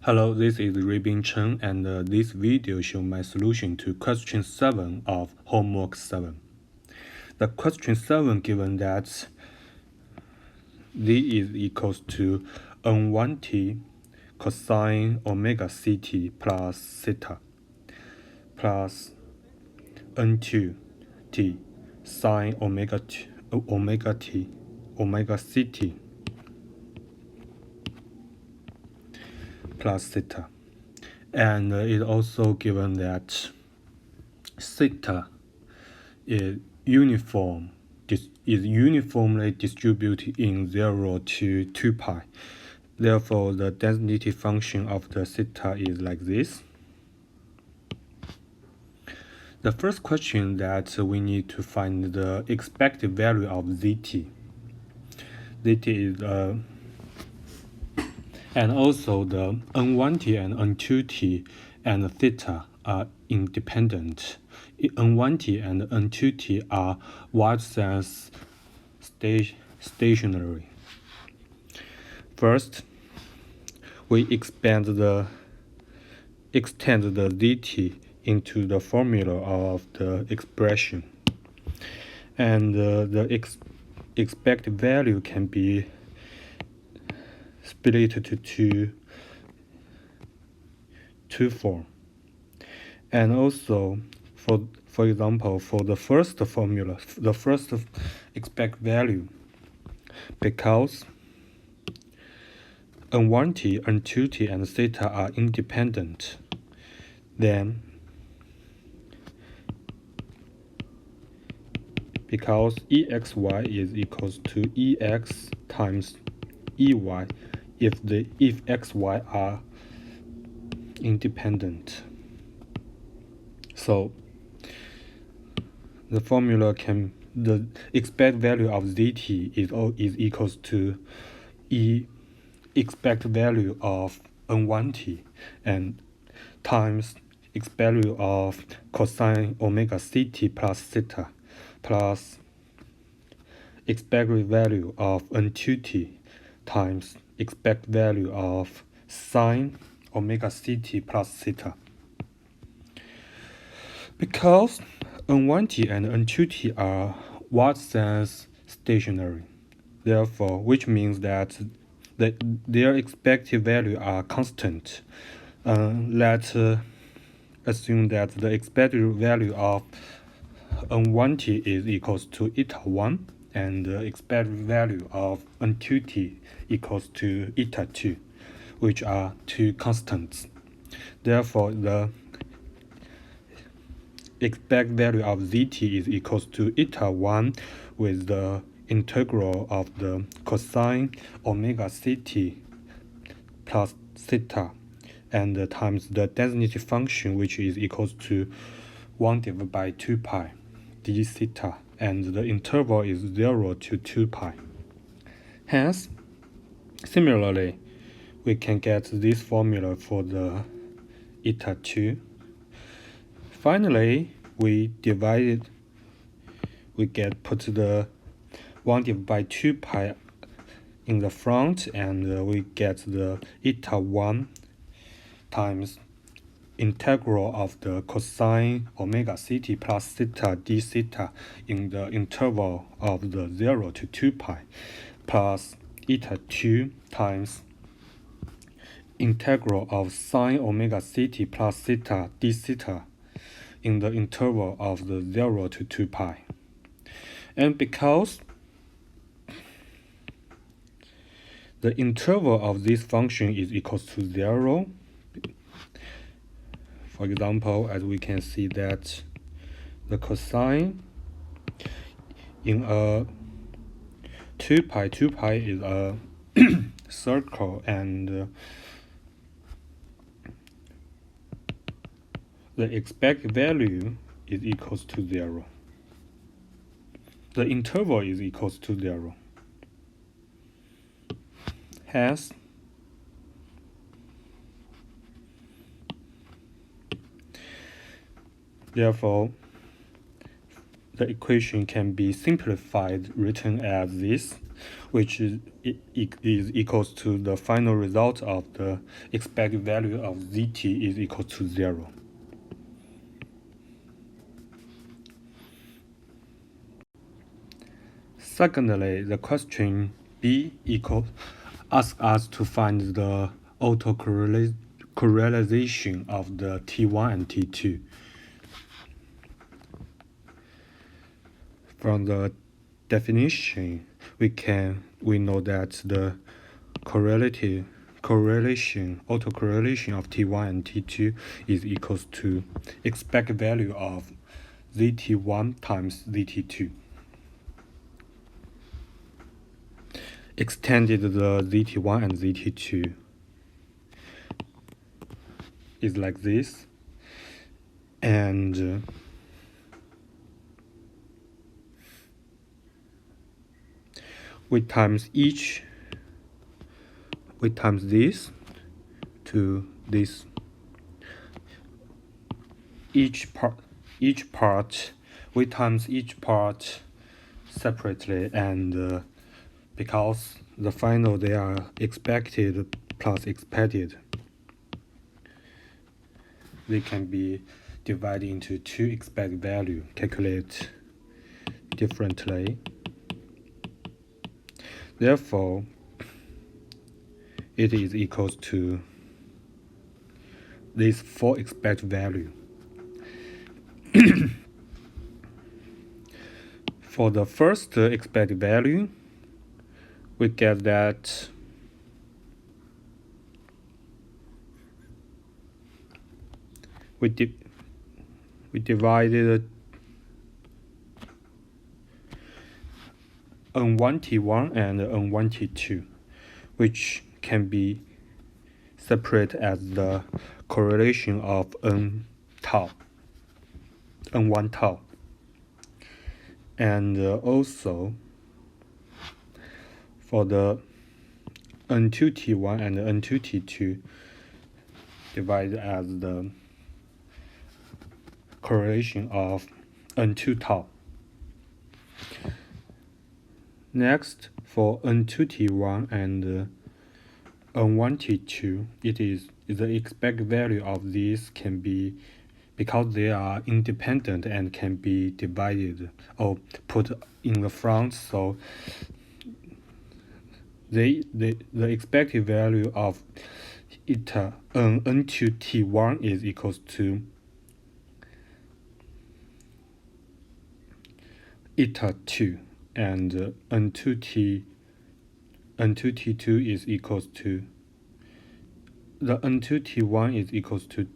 Hello, this is Ruibing Chen, and this video shows my solution to question 7 of homework 7. The question 7 given that z is equals to n1t cosine omega ct plus theta plus n2t sine omega ct plus theta. And it also given that theta is uniformly distributed in 0 to 2 pi. Therefore, the density function of the theta is like this. The first question that we need to find the expected value of zt. Zt is and also the n1t and n2t and theta are independent. N1t and N2t are white sense stationary. First, we extend the zt into the formula of the expression, and the expected value can be split to two forms. And also, for example, for the first formula, the first expected value, because n1t, n2t, and theta are independent, then because exy is equals to ex times ey if xy are independent. So the formula the expected value of zt is equals to expected value of n1t and times expected value of cosine omega ct plus theta plus expected value of n2t times expected value of sine omega ct plus theta. Because n1t and n2t are white sense stationary, therefore, which means that their expected value are constant. Let's assume that the expected value of n1t is equals to eta 1 and the expected value of n2t equals to eta 2, which are two constants. Therefore, the expected value of zt is equals to eta 1 with the integral of the cosine omega ct plus theta and times the density function, which is equals to 1 divided by 2 pi d theta, and the interval is 0 to 2 pi. Hence, similarly, we can get this formula for the eta 2. Finally, we put the 1 divided by 2 pi in the front, and we get the eta 1 times integral of the cosine omega ct plus theta d theta in the interval of the 0 to 2 pi plus eta 2 times integral of sine omega ct plus theta d theta in the interval of the 0 to 2 pi. And because the interval of this function is equals to 0, for example, as we can see that the cosine in a 2 pi is a circle, and the expected value is equals to 0. The interval is equals to 0. Hence, therefore, the equation can be simplified, written as this, which is equals to the final result of the expected value of zt is equal to 0. Secondly, the question B asks us to find the autocorrelation of the T1 and T2. From the definition, we know that the autocorrelation of T1 and T2 is equals to expected value of ZT1 times ZT2. Extended the ZT1 and ZT2 is like this, and we times this to this. Each part we times each part separately, and because the final they are expected plus expected, they can be divided into two expected value, calculate differently. Therefore, it is equals to this 4 expected value. For the first expected value, we get that we divided N1 T1 and N1 T2, which can be separate as the correlation of N1 tau. And also for the N2 T1 and N2 T2 divided as the correlation of N2 tau. Next, for N2 T1 and N1 T2, it is the expected value of these can be, because they are independent and can be divided or put in the front, so the expected value of eta N2 T1 is equals to eta 2, and N2 T2 is equals to, the N2 T1 is equals to,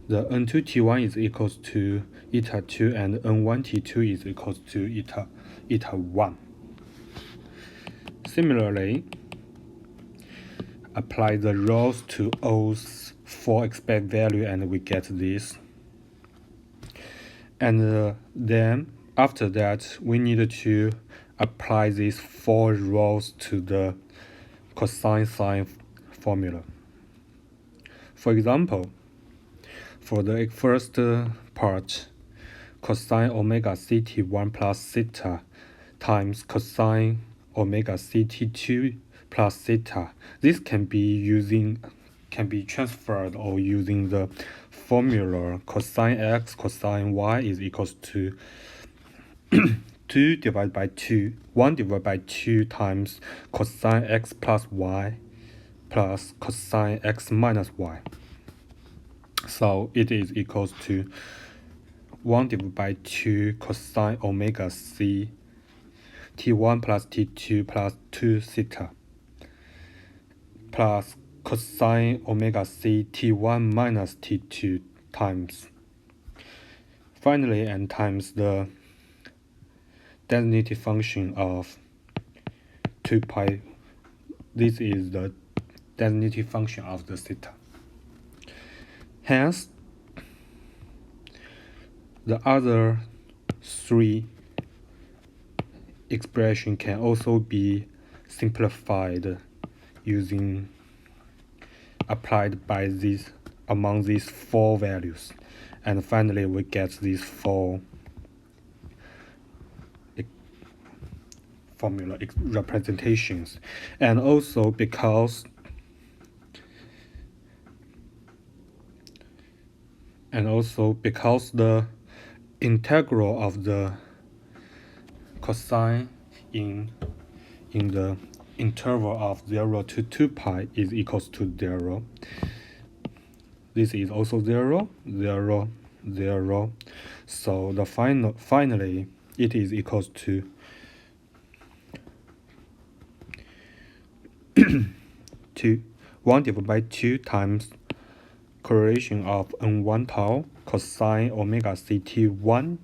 the N2 T1 is equals to eta 2, and N1 T2 is equals to eta 1. Similarly, apply the rows to all 4 expected value, and we get this. And then after that, we need to apply these 4 rows to the cosine sine formula. For example, for the first part, cosine omega ct1 plus theta times cosine omega ct2 plus theta. This can be transferred or using the formula cosine x cosine y is equals to 2 divided by 2, 1 divided by 2 times cosine x plus y plus cosine x minus y. So it is equals to 1 divided by 2 cosine omega c t1 plus t2 plus 2 theta plus cosine omega c t1 minus t2 times, finally, and times the density function of 2 pi. This is the density function of the theta. Hence, the other 3 expression can also be simplified using applied by these among these 4 values. And finally, we get these four formula representations. And also because the integral of the cosine in the interval of 0 to 2 pi is equals to 0. This is also 0, 0, 0. So the finally it is equals to to 1 divided by 2 times correlation of n1 tau cosine omega ct1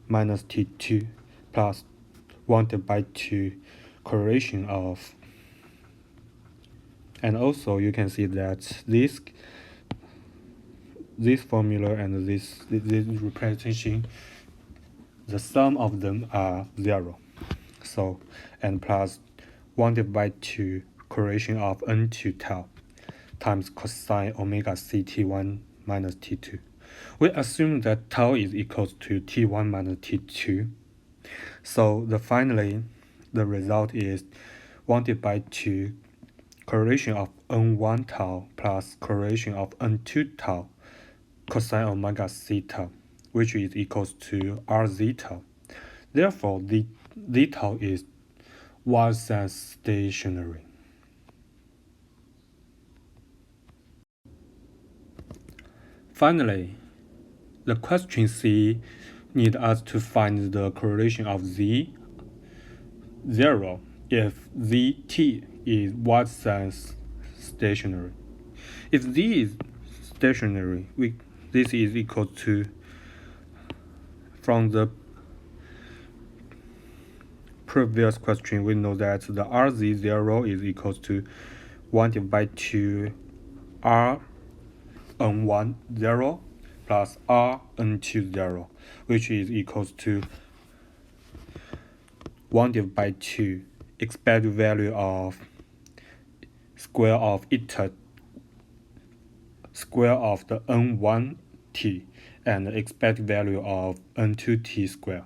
minus t2 plus 1 divided by 2 correlation of, and also you can see that this formula and this representation, the sum of them are 0. So, and plus 1 divided by 2 correlation of n2 tau times cosine omega ct1 minus t2. We assume that tau is equals to t1 minus t2. So finally the result is 1 divided by 2 correlation of n1 tau plus correlation of n2 tau cosine omega theta, which is equals to r zeta. Therefore, the tau is Wahl's stationary. Finally, the question C needs us to find the correlation of z 0 if zt is Wahl's stationary. If z is stationary, this is equal to, from the previous question, we know that the rz0 is equals to 1 divided by 2 r n1 0 plus r n2 0, which is equals to 1 divided by 2 expected value of square of eta square of the n1t and expected value of n2t square.